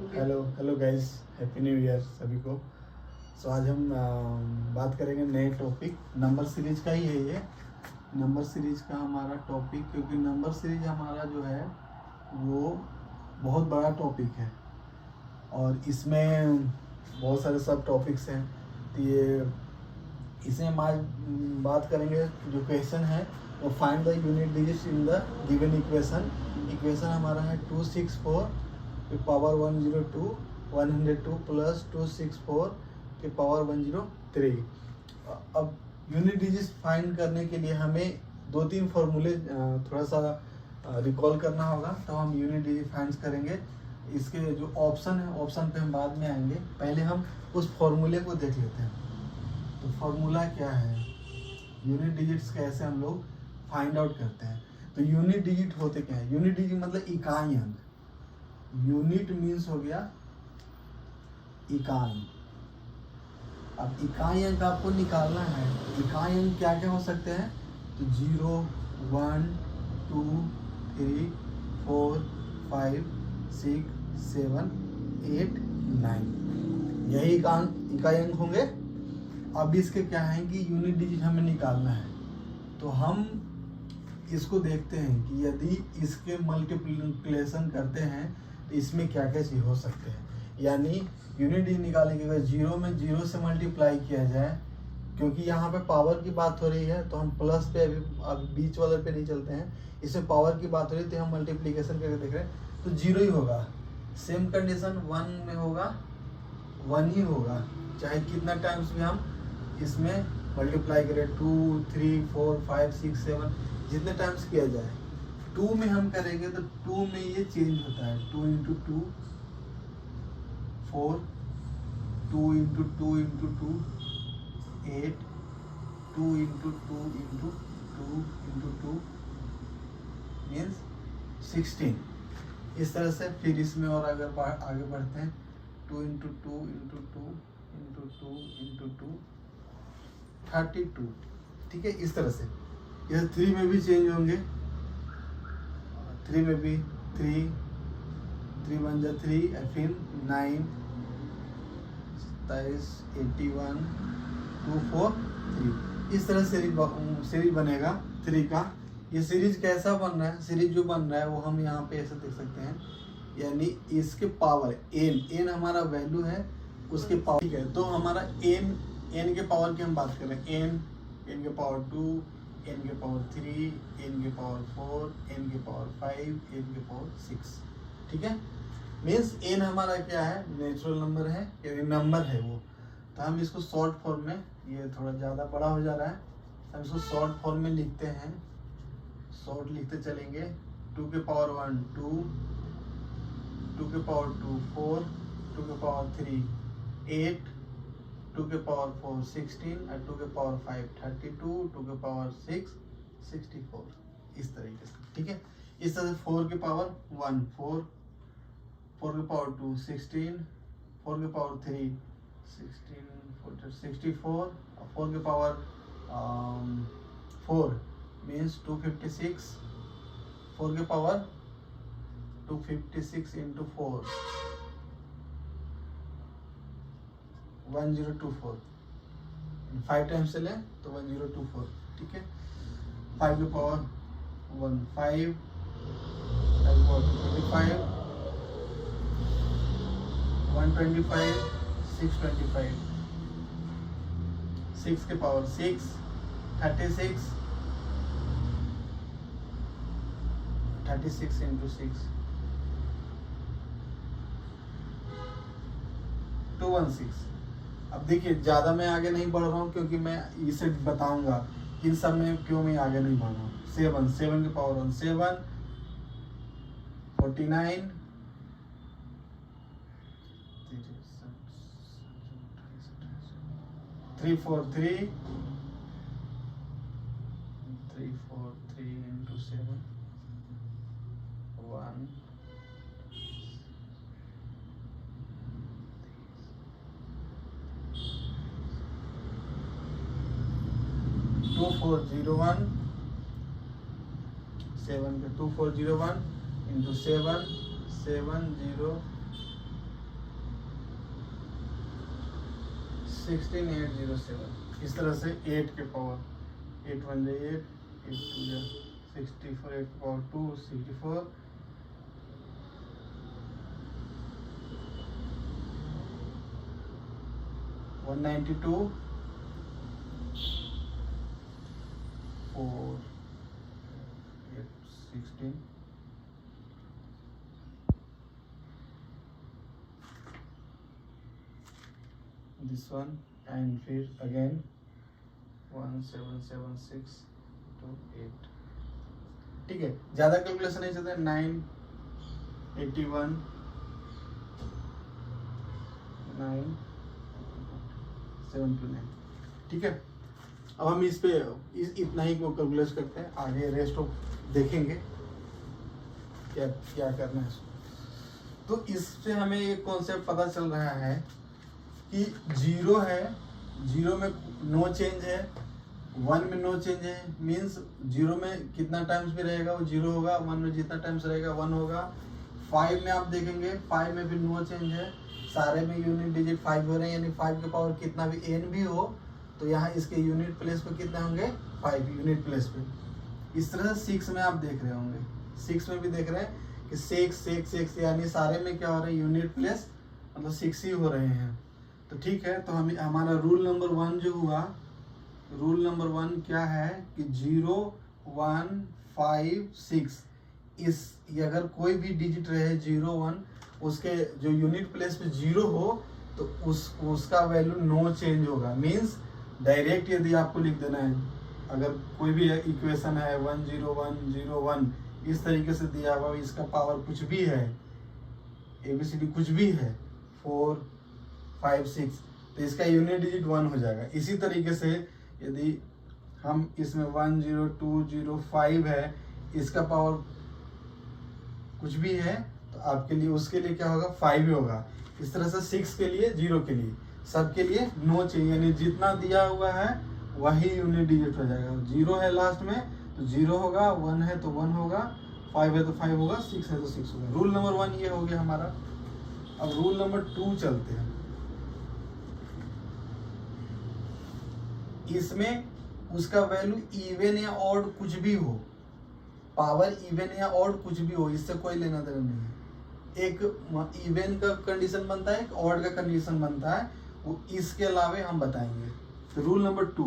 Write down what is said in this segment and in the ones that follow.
Hello guys, happy new year सभी को। सो आज हम बात करेंगे नए टॉपिक, नंबर सीरीज का ही है ये। नंबर सीरीज का हमारा टॉपिक, क्योंकि नंबर सीरीज हमारा जो है वो बहुत बड़ा टॉपिक है और इसमें बहुत सारे सब टॉपिक्स हैं। तो ये इसमें हम आज बात करेंगे। जो क्वेश्चन है वो find the unit digits in the given equation. Equation हमारा है 264 के पावर 102 102 प्लस 264 के पावर 103। अब यूनिट डिजिट्स फाइंड करने के लिए हमें दो तीन फॉर्मूले थोड़ा सा रिकॉल करना होगा, तो हम यूनिट डिजिट फाइंड करेंगे। इसके जो ऑप्शन है, ऑप्शन पे हम बाद में आएंगे, पहले हम उस फॉर्मूले को देख लेते हैं। तो फॉर्मूला क्या है, यूनिट डिजिट्स कैसे हम लोग फाइंड आउट करते हैं। तो यूनिट डिजिट होते क्या है? यूनिट डिजिट मतलब इकाई अंक। यूनिट मीन्स हो गया इकाई। अब इकाई अंक आपको निकालना है। इकाई अंक क्या क्या हो सकते हैं? तो 0, 1, 2, 3, 4, 5, 6, 7, 8, 9, यही इकाई अंक होंगे। अब इसके क्या है कि यूनिट डिजिट हमें निकालना है, तो हम इसको देखते हैं कि यदि इसके मल्टीप्लिकेशन करते हैं तो इसमें क्या क्या चीज हो सकते हैं। यानी यूनिट डिजिट निकालने के बाद 0 में 0 से मल्टीप्लाई किया जाए, क्योंकि यहाँ पे पावर की बात हो रही है तो हम प्लस पे अभी बीच वाले पे नहीं चलते हैं। इसमें पावर की बात हो रही है तो हम मल्टीप्लिकेशन करके देख रहे हैं, तो 0 ही होगा। सेम कंडीशन 1 में होगा, 1 ही होगा, चाहे कितना टाइम्स भी हम इसमें मल्टीप्लाई करें, 2, 3, 4, 5, 6, 7, जितने टाइम्स किया जाए। 2 में हम करेंगे तो 2 में ये चेंज होता है, 2 into 2 4, 2 into 2 into 2 8, 2 into 2 into 2 into 2 means 16। इस तरह से फिर इसमें और अगर आगे बढ़ते हैं, 2 इंटू 2 इंटू 2 इंटू 2 इंटू 2 32। ठीक है, इस तरह से। यह 3 में भी चेंज होंगे, 3 में भी 3 1 जा 3, फिर 9, 27, 81, 2, 4, 3। इस तरह सीरीज बनेगा 3 का। ये सीरीज कैसा बन रहा है? सीरीज जो बन रहा है वो हम यहाँ पे ऐसे देख सकते हैं, यानी इसके पावर n हमारा वैल्यू है, उसके पावर। ठीक है, तो हमारा n के पावर की हम बात कर रहे हैं, n के पावर 2, n के पावर 3, n के पावर 4, n के पावर 5, n के पावर 6। ठीक है, मीन्स n हमारा क्या है? नेचुरल नंबर है, यानी नंबर है वो। तो हम इसको शॉर्ट फॉर्म में, ये थोड़ा ज़्यादा बड़ा हो जा रहा है, हम इसको शॉर्ट फॉर्म में लिखते हैं। शॉर्ट लिखते चलेंगे। 2 के पावर 1 2, 2 के पावर 2 4, 2 के पावर 3 8, 2 के पावर 4 16 और 2 के पावर 5 32, 2 के पावर 6 64, इस तरीके से। ठीक है, इस तरह से 4 के पावर 1 4, 4 के पावर 2 16, 4 के पावर 3 16 64 और 4 के पावर 4 मीन्स 256, 4 के पावर 256 इंटू 4 1024, 5 टाइम्स से लें तो 1024। ठीक है, 5 के पावर 1 5, 5 के पावर 25, 125, 625, 6 के पावर 6 36, 36 इंटू 6 216। अब देखिए, ज़्यादा मैं आगे नहीं बढ़ रहा हूँ, क्योंकि मैं इसे बताऊंगा इन सब में क्यों मैं आगे नहीं बढ़ रहा हूँ। 7 के पावर 1 7, 49, 343, 343 इंटू 7 1 2401, 7 के 2401 इंटू 7 70 16807 इस तरह से 8 के पावर 8 1 8 8 2 64 8 के पावर 2 64 192 4 8 16 this one and फिर again 1776 to 8 ठीक है, ज्यादा कैलकुलेशन नहीं चलते 9 81 9 729 ठीक है। अब हम इस पे इतना ही को कैलकुलेट करते हैं, आगे रेस्ट ऑफ देखेंगे क्या क्या करना है। तो इससे हमें एक कॉन्सेप्ट पता चल रहा है कि 0 है, 0 में नो चेंज है, 1 में नो चेंज है, मीन्स 0 में कितना टाइम्स भी रहेगा वो 0 होगा, 1 में जितना टाइम्स रहेगा 1 होगा। 5 में आप देखेंगे 5 में भी नो चेंज है, सारे में यूनिट डिजिट 5 हो रहे हैं, यानी 5 के पावर कितना भी n भी हो तो यहाँ इसके यूनिट प्लेस पे कितने होंगे 5 यूनिट प्लेस पे। इस तरह से 6 में आप देख रहे होंगे, 6 में भी देख रहे हैं कि 6 यानी सारे में क्या हो रहे हैं यूनिट प्लेस मतलब 6 ही हो रहे हैं। तो ठीक है, तो हम हमारा रूल नंबर 1 जो हुआ, रूल नंबर 1 क्या है कि 0 1 5 6 इस अगर कोई भी डिजिट रहे 0 1 उसके जो यूनिट प्लेस पे 0 हो तो उसका वैल्यू नो चेंज होगा। मीन्स डायरेक्ट यदि आपको लिख देना है, अगर कोई भी इक्वेशन है 1 0 1 0 1 इस तरीके से दिया हुआ, इसका पावर कुछ भी है ABCD कुछ भी है 4 5 6 तो इसका यूनिट डिजिट 1 हो जाएगा। इसी तरीके से यदि हम इसमें 1 0 2 0 5 है, इसका पावर कुछ भी है तो आपके लिए उसके लिए क्या होगा 5 ही होगा। इस तरह से 6 के लिए 0 के लिए सबके लिए नो चाहिए, यानी जितना दिया हुआ है वही यूनिट डिजिट हो जाएगा। 0 है लास्ट में तो 0 होगा, 1 है तो 1 होगा, 5 है तो 5 होगा, 6 है तो 6 होगा। रूल नंबर 1 ये हो गया हमारा। अब रूल नंबर 2 चलते हैं। इसमें उसका वैल्यू इवन या ऑड कुछ भी हो, पावर इवन या ऑड कुछ भी हो, इससे कोई लेना देना नहीं है। एक इवन का कंडीशन बनता है, एक ऑड का कंडीशन बनता है, वो इसके अलावे हम बताएंगे। तो रूल नंबर 2,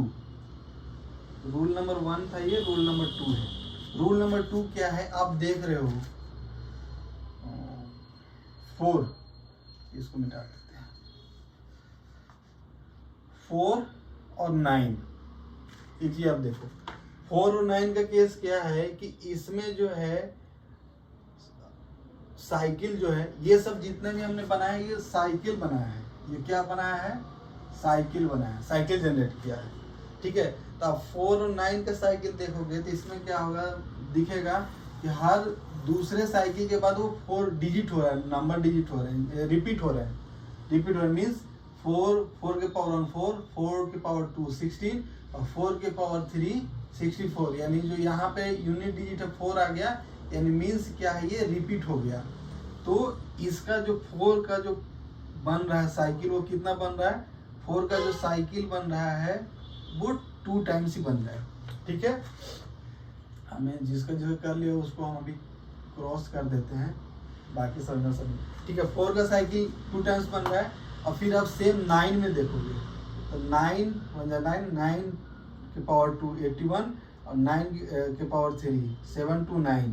रूल नंबर 1 था ये, रूल नंबर 2 है। रूल नंबर 2 क्या है आप देख रहे हो 4, इसको मिटा देते हैं। 4 और 9 एक ही आप देखो 4 और 9 का केस क्या है कि इसमें जो है साइकिल जो है, ये सब जितने भी हमने बनाया ये साइकिल बनाया है। ये क्या बनाया है साइकिल बनाया है, साइकिल जनरेट किया है। ठीक है, तो आप 4 और 9 का साइकिल देखोगे तो इसमें क्या होगा दिखेगा कि हर दूसरे साइकिल के बाद वो 4 डिजिट हो रहा है, नंबर डिजिट हो रहे हैं, रिपीट हो रहे हैं। मीन्स 4 के पावर 1 4, 4 के पावर 2 16 और 4 के पावर 3 64, यानी जो यहाँ पे यूनिट डिजिट है 4 आ गया, यानी मीन्स क्या है ये रिपीट हो गया। तो इसका जो 4 का जो बन रहा है साइकिल वो कितना बन रहा है, 4 का जो साइकिल बन रहा है वो 2 टाइम्स ही बन रहा है। ठीक है, हमें जिसका जो कर लिया उसको हम अभी क्रॉस कर देते हैं, बाकी समझना सभी। ठीक है, 4 का साइकिल 2 टाइम्स बन रहा है। और फिर आप सेम 9 में देखोगे तो 9 9 के पावर 2 81 और 9 के पावर 3 7 to 9,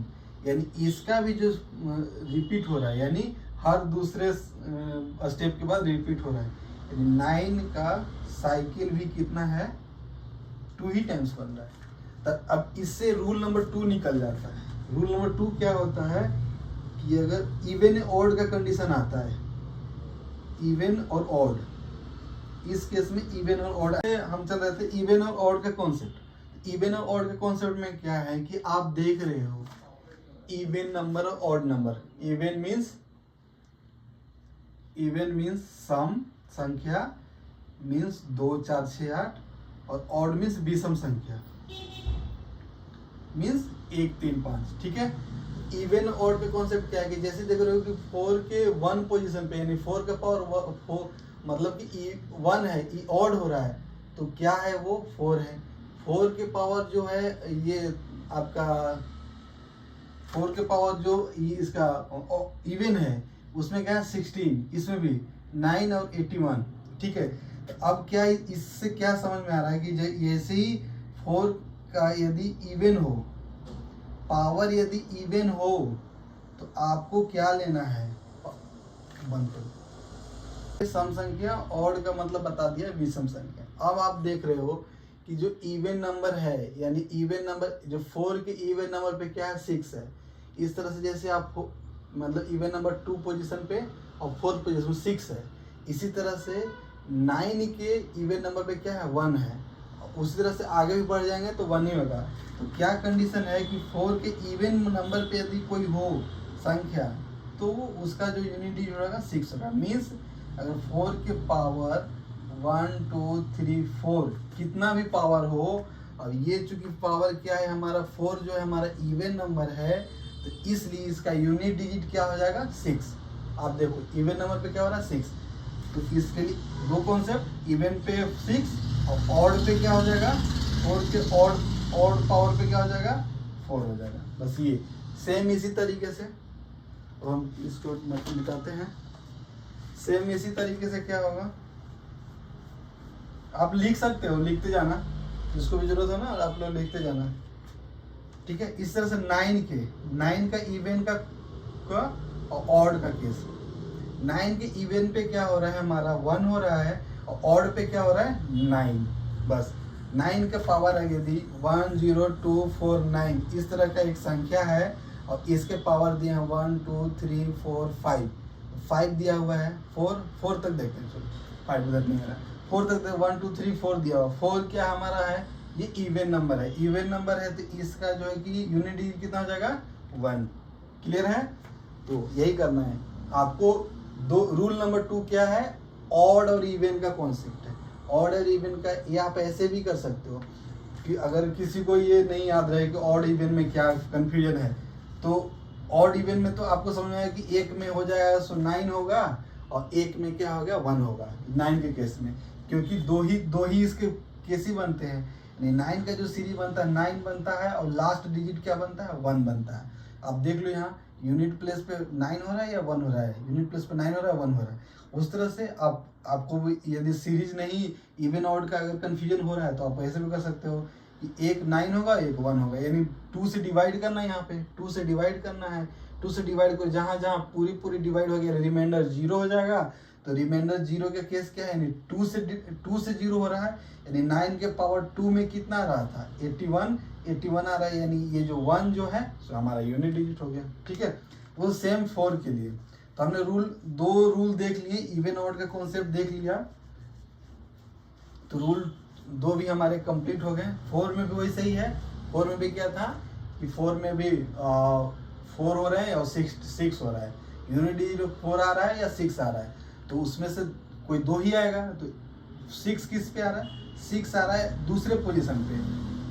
यानी इसका भी जो रिपीट हो रहा है, यानी हर दूसरे स्टेप के बाद रिपीट हो रहा है, यानी 9 का साइकिल भी कितना है 2 ही टाइम्स बन रहा है। तो अब इससे रूल नंबर 2 निकल जाता है। रूल नंबर 2 क्या होता है कि अगर इवन ऑड का कंडीशन आता है, इवन और ऑड, इस केस में इवन और ऑड हम चल रहे थे। इवन और ऑड का कॉन्सेप्ट, इवन और ऑड के कॉन्सेप्ट में क्या है कि आप देख रहे हो इवन नंबर और ऑड नंबर। इवन मीन्स सम संख्या, मीन्स 2 4 6 8, और ऑड मीन्स विषम संख्या, मीन्स 1 3 5। ठीक है, इवन ऑड पे कॉन्सेप्ट क्या है कि जैसे देख रहे हो कि 4 के 1 पोजीशन पे, यानी 4 का पावर मतलब कि वन है, ऑड हो रहा है, तो क्या है वो 4 है। 4 के पावर जो है ये आपका 4 के पावर जो इसका इवन है उसमें क्या है 16, इसमें भी 9 और 81, ठीक है। तो अब क्या इससे क्या समझ में आ रहा है कि जैसे ही 4 का यदि इवन हो, पावर यदि इवन हो, तो आपको क्या लेना है, बंद करो। सम संख्या, ऑड का मतलब बता दिया विषम संख्या। अब आप देख रहे हो कि जो इवन नंबर है, यानी इवन नंबर जो 4 के इवन नंबर पे क्या है 6 है। इस तरह से जैसे आप मतलब इवन नंबर 2 पोजीशन पे और 4th पोजीशन 6 है, इसी तरह से 9 के इवन नंबर पे क्या है 1 है, उसी तरह से आगे भी बढ़ जाएंगे तो 1 ही होगा। तो क्या कंडीशन है कि 4 के इवन नंबर पे यदि कोई हो संख्या, तो उसका जो यूनिट डिजिट होगा 6 होगा। मीन्स अगर 4 के पावर 1 2 3 4 कितना भी पावर हो, और ये चूंकि पावर क्या है हमारा 4 जो है हमारा इवन नंबर है, तो इसलिए इसका यूनिट डिजिट क्या हो जाएगा 6। आप देखो इवन नंबर पे क्या हो रहा है 6, तो इसके लिए दो कॉन्सेप्ट, इवन पे 6 और ऑड पे क्या हो जाएगा 4 के ऑड पावर पे क्या हो जाएगा 4 हो जाएगा। बस ये सेम इसी तरीके से हम इसको मिटाते हैं। सेम इसी तरीके से क्या होगा, आप लिख सकते हो, लिखते जाना, जिसको भी जरूरत हो ना आप लोग लिखते जाना, ठीक है। इस तरह से 9 का इवन का और ऑड का केस, 9 के इवन पे क्या हो रहा है हमारा 1 हो रहा है, और ऑड पे क्या हो रहा है 9। बस 9 का पावर है यदि 1 0 2 4 9 इस तरह का एक संख्या है, और इसके पावर दिए हैं 1 2 3 4 5 दिया हुआ है, 4 तक देखते हैं, चलो 5 उधर नहीं आ रहा, 4 तक 1 2 3 4 दिया हुआ। 4 क्या हमारा है, ये इवन नंबर है, इवन नंबर है, तो इसका जो है कि यूनिट डिजिट कितना हो जाएगा 1। क्लियर है, तो यही करना है आपको। दो रूल नंबर 2 क्या है, ऑड और इवन का कॉन्सेप्ट है। ऑड और इवन का ये आप ऐसे भी कर सकते हो कि अगर किसी को ये नहीं याद रहे कि ऑड इवन में क्या कंफ्यूजन है, तो ऑड इवन में तो आपको समझ में आया कि एक में हो जाएगा सो 9 होगा, और एक में क्या हो गया 1 होगा 9 के केस में, क्योंकि दो ही इसके केस ही बनते हैं। 9 का जो सीरीज बनता है 9 बनता है, और लास्ट डिजिट क्या बनता है 1 बनता है। आप देख लो यहाँ यूनिट प्लेस पे 9 हो रहा है या 1 हो रहा है, यूनिट प्लेस पे 9 हो रहा है 1 हो रहा है। उस तरह से आपको यदि सीरीज नहीं इवन ऑड का अगर कंफ्यूजन हो रहा है, तो आप ऐसे भी कर सकते हो कि एक 9 होगा एक 1 होगा, यानी 2 से डिवाइड करना है, यहाँ पे 2 से डिवाइड करना है, 2 से डिवाइड कर जहाँ जहाँ पूरी डिवाइड हो गया रिमाइंडर 0 हो जाएगा। तो रिमाइंडर 0 का केस क्या है, यानी 2 से 0 हो रहा है, यानी 9 के पावर 2 में कितना आ रहा था 81 आ रहा है, यानी ये जो 1 जो है सो हमारा यूनिट डिजिट हो गया, ठीक है। वो सेम 4 के लिए तो हमने दो रूल देख लिए, इवन ऑड का कॉन्सेप्ट देख लिया, तो रूल 2 भी हमारे कंप्लीट हो गए। 4 में भी वही सही है, 4 में भी क्या था कि 4 में भी 4 हो रहे हैं और 6 हो रहा है, यूनिट डिजिट 4 आ रहा है या 6 आ रहा है, तो उसमें से कोई 2 ही आएगा। तो 6 किस पे आ रहा है, 6 आ रहा है दूसरे पोजीशन पे,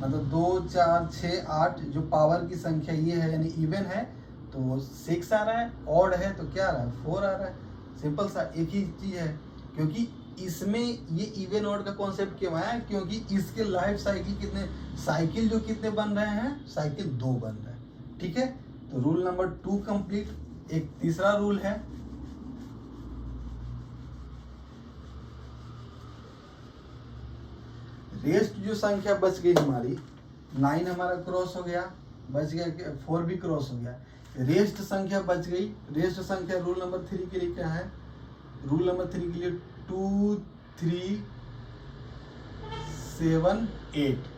मतलब 2 4 6 8 जो पावर की संख्या ये है यानी इवन है, तो वो 6 आ रहा है, ऑड है तो क्या आ रहा है 4 आ रहा है। सिंपल सा एक ही चीज है, क्योंकि इसमें ये इवन ऑड का कॉन्सेप्ट क्यों आया, क्योंकि इसके लाइफ साइकिल जो कितने बन रहे हैं, साइकिल 2 बन रहे हैं, ठीक है। तो रूल नंबर 2 कंप्लीट। एक तीसरा रूल है, रेस्ट जो संख्या बच गई हमारी 9 हमारा क्रॉस हो गया, बच गया 4 भी क्रॉस हो गया, रेस्ट संख्या बच गई। रेस्ट संख्या रूल नंबर 3 के लिए क्या है, रूल नंबर 3 के लिए 2 3 7 8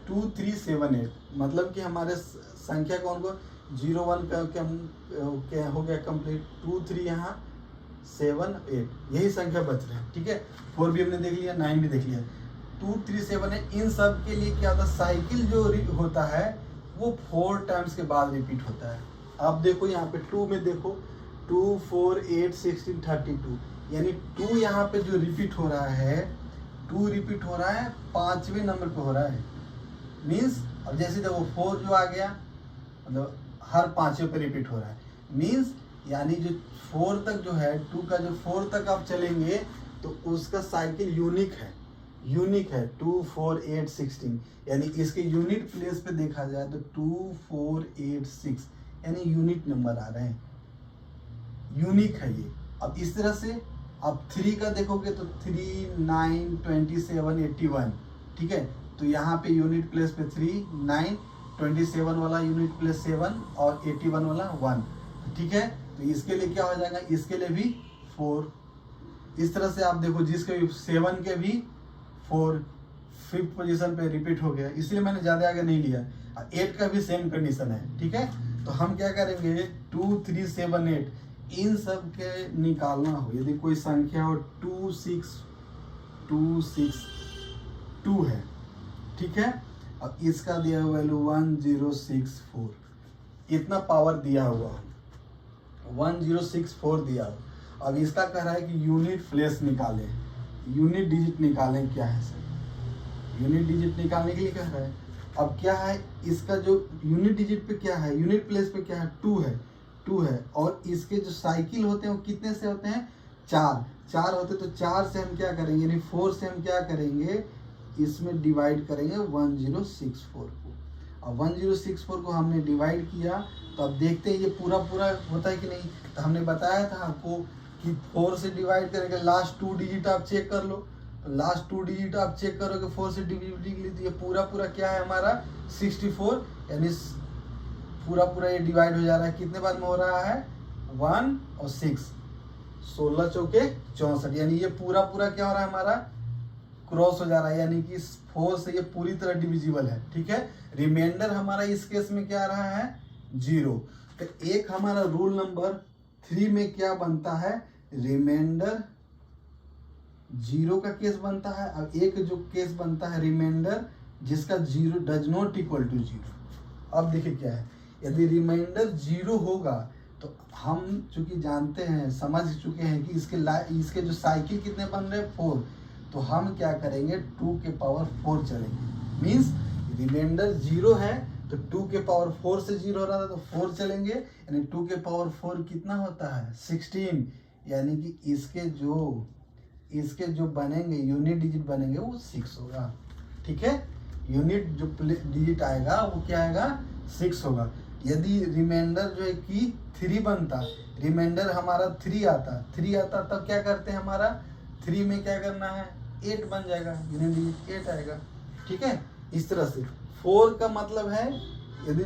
2 3 7 8, मतलब कि हमारे संख्या कौन को 0 1 का क्या हो गया कंप्लीट, 2 3 यहाँ 7 8 यही संख्या बच रहे हैं, ठीक है। 4 भी हमने देख लिया, 9 भी देख लिया, 2 3 7 8 इन सब के लिए क्या होता है, साइकिल जो होता है वो 4 टाइम्स के बाद रिपीट होता है। आप देखो यहाँ पे 2 में देखो 2 4 8 16 32, यानी 2 यहाँ पे जो रिपीट हो रहा है, 2 रिपीट हो रहा है 5वें नंबर पे हो रहा है। मीन्स अब जैसे देखो 4 जो आ गया, मतलब हर 5वें पे रिपीट हो रहा है, मीन्स यानी जो 4 तक जो है 2 का जो 4 तक आप चलेंगे तो उसका साइकिल यूनिक है 2 4 8 16, यानी इसके यूनिट प्लेस पे देखा जाए तो 2 4 8 6 यानी यूनिट नंबर आ रहे हैं, यूनिक है ये। अब इस तरह से अब 3 का देखोगे तो 3 9 27 81, ठीक है, तो यहाँ पे यूनिट प्लेस पे 3 9 27 वाला यूनिट प्लेस 7 और 81 वाला 1, ठीक है। तो इसके लिए क्या हो जाएगा, इसके लिए भी 4। इस तरह से आप देखो जिसके भी 7 के भी 4 5th पोजीशन पे रिपीट हो गया, इसलिए मैंने ज़्यादा आगे नहीं लिया। 8 का भी सेम कंडीशन है, ठीक है। तो हम क्या करेंगे 2 3 7 8 इन सब के निकालना हो, यदि कोई संख्या हो 2 6 2 6 2 है, ठीक है। अब इसका दिया हुआ वैल्यू 1064, इतना पावर दिया हुआ 1064 दिया हुआ। अब इसका कह रहा है कि यूनिट प्लेस निकाले, यूनिट डिजिट निकालें, क्या है सर, यूनिट डिजिट निकालने के लिए कह रहा है। अब क्या है इसका जो यूनिट डिजिट पे क्या है, यूनिट प्लेस पे क्या है 2 है, 2 है, और इसके जो साइकिल होते हैं वो कितने से होते हैं 4 होते, तो 4 से हम क्या करेंगे, यानी 4 से हम क्या करेंगे, इसमें डिवाइड करेंगे 1064 को। अब 1064 को हमने डिवाइड किया तो अब देखते हैं ये पूरा होता है कि नहीं। तो हमने बताया था आपको कि 4 से डिवाइड करेंगे, लास्ट 2 डिजिट आप चेक कर लो, तो लास्ट 2 डिजिट आप चेक करोगे 4 से डिवाइड के लिए, तो ये पूरा क्या है हमारा 64, यानी पूरा ये डिवाइड हो जा रहा है, कितने बार में हो रहा है 1 और 6, 16 चौके 64, यानी ये पूरा क्या हो रहा है हमारा क्रॉस हो जा रहा है, यानी कि 4 से ये पूरी तरह डिविजिबल है, ठीक है। रिमाइंडर हमारा इस केस में क्या आ रहा है 0। तो एक हमारा रूल नंबर 3 में क्या बनता है, रिमाइंडर 0 का केस बनता है। अब एक जो केस बनता है रिमाइंडर जिसका 0 डज नॉट इक्वल टू 0। अब देखिए क्या है, यदि रिमाइंडर 0 होगा तो हम चूंकि जानते हैं, समझ चुके हैं कि इसके जो साइकिल कितने बन रहे हैं 4, तो हम क्या करेंगे 2 के पावर 4 चलेंगे। मीन्स रिमाइंडर 0 है तो 2 के पावर 4 से 0 हो रहा था तो 4 चलेंगे, यानी 2 के पावर 4 कितना होता है 16, यानी कि इसके जो बनेंगे यूनिट डिजिट बनेंगे वो 6 होगा, ठीक है। यूनिट जो डिजिट आएगा वो क्या आएगा 6 होगा। यदि रिमाइंडर जो है कि 3 बनता, रिमाइंडर हमारा 3 आता तब क्या करते हैं, हमारा 3 में क्या करना है 8 बन जाएगा, यूनिट डिजिट 8 आएगा, ठीक है। इस तरह से 4 का मतलब है, यदि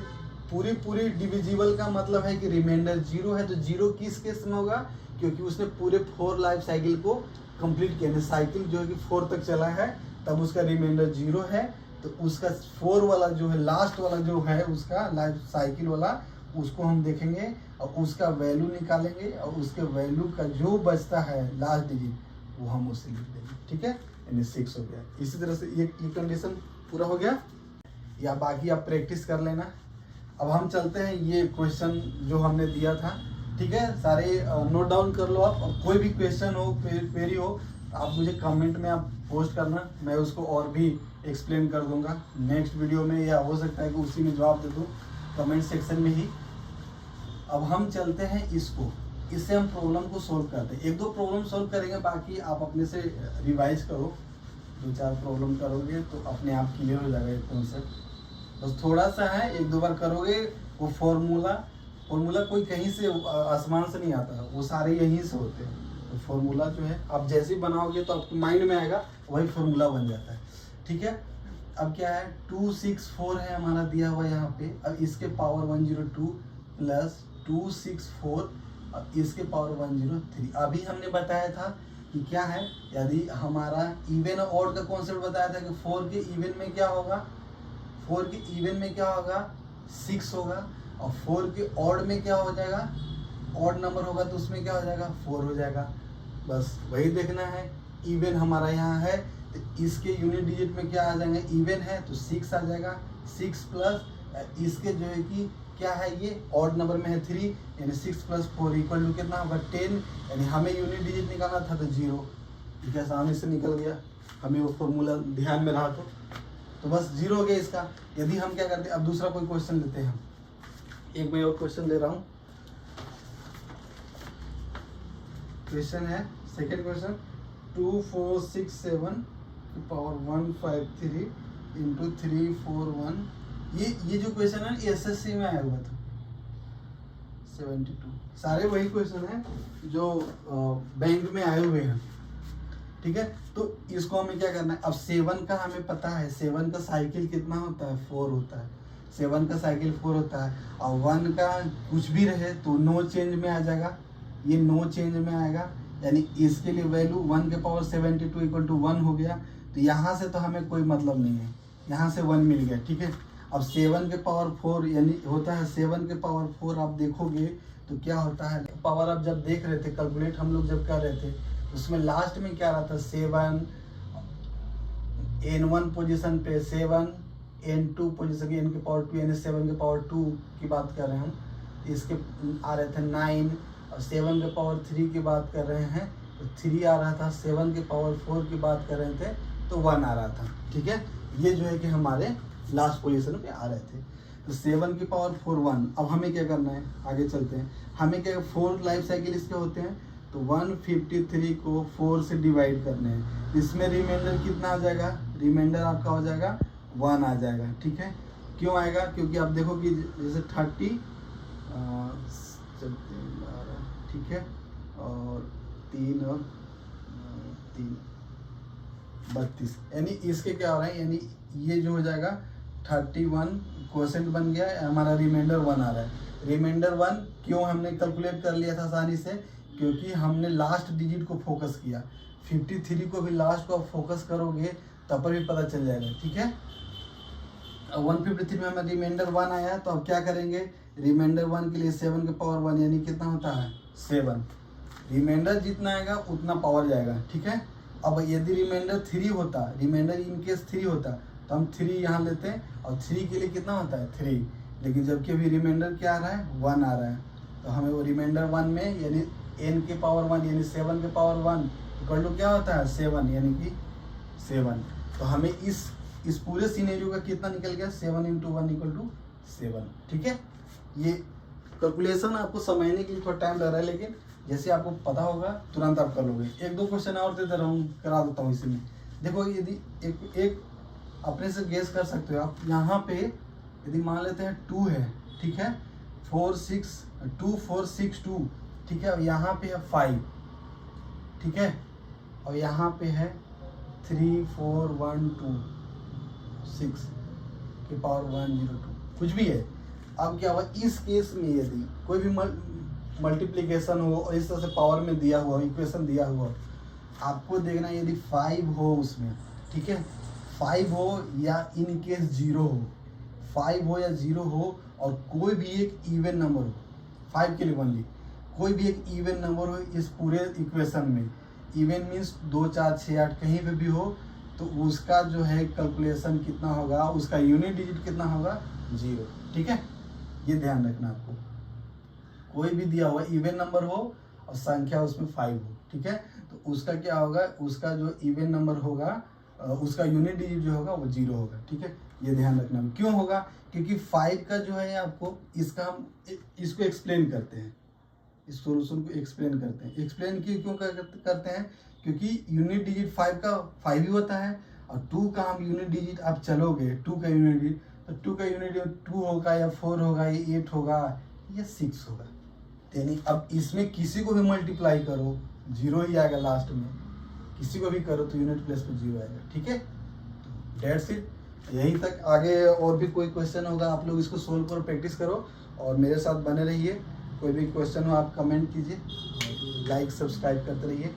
पूरी डिविजिबल का मतलब है कि रिमाइंडर 0 है, तो 0 किस केस में होगा, क्योंकि उसने पूरे 4 लाइफ साइकिल को कंप्लीट किया, साइकिल जो है कि 4 तक चला है, तब उसका रिमाइंडर 0 है। तो उसका 4 वाला जो है लास्ट वाला जो है उसका लाइफ साइकिल वाला, उसको हम देखेंगे और उसका वैल्यू निकालेंगे, और उसके वैल्यू का जो बचता है लास्ट डिजिट वो हम उसे लिख देंगे, ठीक है, यानी 6 हो गया। इसी तरह से ये कंडीशन पूरा हो गया, या बाकी आप प्रैक्टिस कर लेना। अब हम चलते हैं ये क्वेश्चन जो हमने दिया था, ठीक है, सारे नोट डाउन कर लो आप, और कोई भी क्वेश्चन हो क्वेरी हो आप मुझे कमेंट में आप पोस्ट करना, मैं उसको और भी एक्सप्लेन कर दूंगा नेक्स्ट वीडियो में, या हो सकता है कि उसी में जवाब दे दूँ कमेंट सेक्शन में ही। अब हम चलते हैं इससे हम प्रॉब्लम को सोल्व करते हैं। 1-2 प्रॉब्लम सोल्व करेंगे, बाकी आप अपने से रिवाइज करो, 2-4 प्रॉब्लम करोगे तो अपने आप क्लियर हो जाएगा ये कॉन्सेप्ट। बस थोड़ा सा है, 1-2 बार करोगे, वो फॉर्मूला कोई कहीं से आसमान से नहीं आता, वो सारे यहीं से होते हैं। तो फॉर्मूला जो है आप जैसे ही बनाओगे तो आपको माइंड में आएगा, वही फॉर्मूला बन जाता है, ठीक है। अब क्या है 264 है हमारा दिया हुआ यहाँ पे, अब इसके पावर 102 प्लस 264 अब इसके पावर 103। अभी हमने बताया था कि क्या है, यदि हमारा इवन और ऑड का कॉन्सेप्ट बताया था कि 4 के इवन में क्या होगा, 4 के इवन में क्या होगा 6 होगा, और 4 के ऑड में क्या हो जाएगा, ऑड नंबर होगा तो उसमें क्या हो जाएगा 4 हो जाएगा। बस वही देखना है। इवन हमारा यहाँ है तो इसके यूनिट डिजिट में क्या आ जाएंगे, इवन है तो 6 आ जाएगा, 6 प्लस इसके जो है कि क्या है ये ऑड नंबर में है 3, यानी 6 प्लस 4 इक्वल टू कितना होगा 10, यानी हमें यूनिट डिजिट निकालना था तो 0, ठीक है, सामने से निकल गया, हमें वो फॉर्मूला ध्यान में रहा तो बस 0 हो गया इसका। यदि हम क्या करते हैं, अब दूसरा कोई क्वेश्चन लेते हैं, हम एक मैं और क्वेश्चन ले रहा हूँ। क्वेश्चन है सेकेंड क्वेश्चन, 2467 की पावर 153 इंटू 341। ये जो क्वेश्चन है एसएससी में आया हुआ था 72। सारे वही क्वेश्चन हैं जो बैंक में आए हुए हैं, ठीक है। तो इसको हमें क्या करना है, अब 7 का हमें पता है, 7 का साइकिल कितना होता है, 4 होता है। 7 का साइकिल 4 होता है, और 1 का कुछ भी रहे तो नो चेंज में आ जाएगा, ये नो चेंज में आएगा, यानी इसके लिए वैल्यू 1 के पावर 72 इक्वल टू 1 हो गया। तो यहाँ से तो हमें कोई मतलब नहीं है, यहाँ से 1 मिल गया, ठीक है। अब 7 के पावर 4 यानी होता है 7 के पावर 4, आप देखोगे तो क्या होता है, पावर आप जब देख रहे थे कैलकुलेट हम लोग जब कर रहे थे, उसमें लास्ट में क्या रहा था 7, n1 पोजीशन पे 7, n2 पोजीशन n के पावर 2 यानी 7 के पावर 2 की बात कर रहे हैं हम, इसके आ रहे थे 9, और 7 के पावर 3 की बात कर रहे हैं तो 3 आ रहा था, 7 के पावर 4 की बात कर रहे थे तो 1 आ रहा था, ठीक है। ये जो है कि हमारे लास्ट पोजीशन पे आ रहे थे। तो 7 की पावर 4 1। अब हमें क्या करना है, आगे चलते हैं, हमें क्या 4 लाइफ साइकिल इसके होते हैं, तो 153 को 4 से डिवाइड करने हैं, इसमें रिमाइंडर कितना आ जाएगा, रिमाइंडर आपका हो जाएगा 1 आ जाएगा, ठीक है। क्यों आएगा, क्योंकि आप देखो कि जैसे 30 ठीक है, और 3 और 3 32, यानी इसके क्या हो रहा है, यानी ये जो हो जाएगा 31 क्वोशेंट बन गया है, हमारा रिमाइंडर 1 आ रहा है। रिमाइंडर 1 क्यों हमने कैलकुलेट कर लिया था आसानी से, क्योंकि हमने लास्ट डिजिट को फोकस किया। 53 को भी लास्ट को आप फोकस करोगे तब पर भी पता चल जाएगा, ठीक है। 153 में हमें रिमाइंडर 1 आया, तो अब क्या करेंगे, रिमाइंडर 1 के लिए 7 के पावर 1 यानी कितना होता है 7, रिमाइंडर जितना आएगा उतना पावर जाएगा, ठीक है। अब यदि रिमाइंडर 3 होता, रिमाइंडर इनकेस 3 होता तो हम 3 यहाँ लेते हैं, और 3 के लिए कितना होता है 3, लेकिन जबकि अभी रिमाइंडर क्या आ रहा है 1 आ रहा है, तो हमें वो रिमाइंडर 1 में यानी n के पावर 1 यानी 7 के पावर 1 इक्वल टू क्या होता है 7, यानी कि 7। तो हमें इस पूरे सिनेरियो का कितना निकल गया, 7 इंटू 1 इक्वल टू 7, ठीक है। ये कैलकुलेशन आपको समझने के लिए थोड़ा टाइम लग रहा है, लेकिन जैसे आपको पता होगा तुरंत आप कर लोगे। 1-2 क्वेश्चन और दे रहा हूँ, करा देता हूँ इसी में। देखो यदि एक अपने से गेस कर सकते हो आप, यहाँ पे यदि मान लेते हैं 2 है, ठीक है, 2462, ठीक है, और यहाँ पे है 5, ठीक है, और यहाँ पे है 34126 के पावर 102, कुछ भी है। अब क्या हुआ, इस केस में यदि कोई भी मल्टीप्लिकेशन हो और इस तरह से पावर में दिया हुआ इक्वेशन दिया हुआ, आपको देखना यदि 5 हो उसमें, ठीक है, 5 हो या इन केस 0 हो, 5 हो या 0 हो, और कोई भी एक इवन नंबर हो, 5 के लिए ओनली, कोई भी एक इवन नंबर हो इस पूरे इक्वेशन में, इवन मीन्स 2 4 6 8 कहीं पे भी हो, तो उसका जो है कैलकुलेशन कितना होगा, उसका यूनिट डिजिट कितना होगा 0, ठीक है। ये ध्यान रखना आपको, कोई भी दिया हुआ इवन नंबर हो और संख्या उसमें 5 हो, ठीक है, तो उसका क्या होगा, उसका जो इवन नंबर होगा उसका यूनिट डिजिट जो होगा वो 0 होगा, ठीक है। ये ध्यान रखना। क्यों होगा, क्योंकि 5 का जो है आपको इसका हम इसको एक्सप्लेन करते हैं, इस सॉल्यूशन को एक्सप्लेन करते हैं। एक्सप्लेन क्यों करते हैं, क्योंकि यूनिट डिजिट 5 का 5 ही होता है, और 2 का हम यूनिट डिजिट आप चलोगे 2 का यूनिट डिजिट, तो 2 का यूनिट डिजिट 2 होगा या 4 होगा या 8 होगा या 6 होगा, यानी अब इसमें किसी को भी मल्टीप्लाई करो 0 ही आएगा लास्ट में, किसी को भी करो तो यूनिट प्लेस पे 0 आएगा, ठीक है। डेट्स इट, यहीं तक। आगे और भी कोई क्वेश्चन होगा आप लोग इसको सोल्व करो, प्रैक्टिस करो और मेरे साथ बने रहिए। कोई भी क्वेश्चन हो आप कमेंट कीजिए, लाइक सब्सक्राइब करते रहिए।